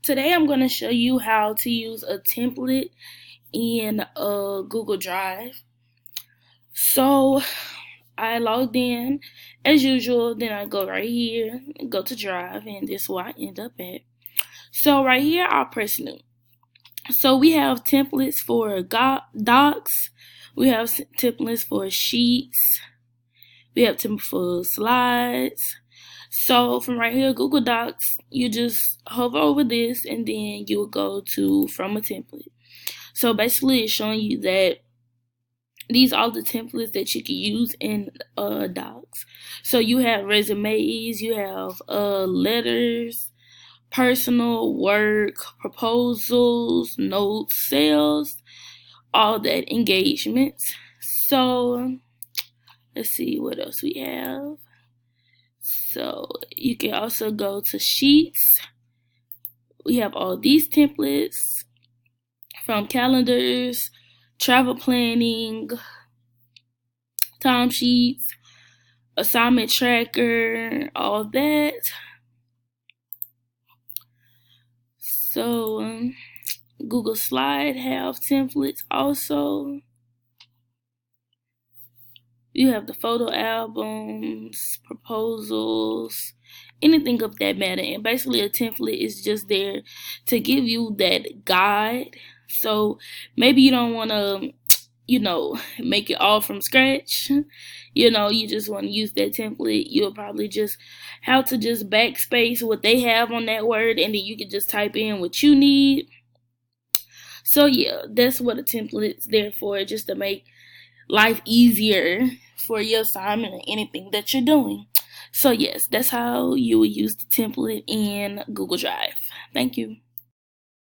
Today I'm going to show you how to use a template in Google Drive. So I logged in as usual, then I go right here, go to Drive, and this is where I end up at. So right here I'll press new. So we have templates for docs, we have templates for sheets, we have templates for slides. So from right here, Google Docs, you just hover over this and then you will go to from a template. So basically it's showing you that these are the templates that you can use in docs. So you have resumes, you have letters, personal, work, proposals, notes, sales, all that, engagements. So let's see what else we have. So you can also go to sheets. We have all these templates from calendars, travel planning, timesheets, assignment tracker, all that. So Google Slide have templates also. You have the photo albums, proposals, anything of that matter. And basically a template is just there to give you that guide. So maybe you don't want to, make it all from scratch. You just want to use that template. You'll probably just have to just backspace what they have on that word, and then you can just type in what you need. So yeah, that's what a template is there for, just to make life easier for your assignment or anything that you're doing. So yes, that's how you will use the template in Google Drive. Thank you.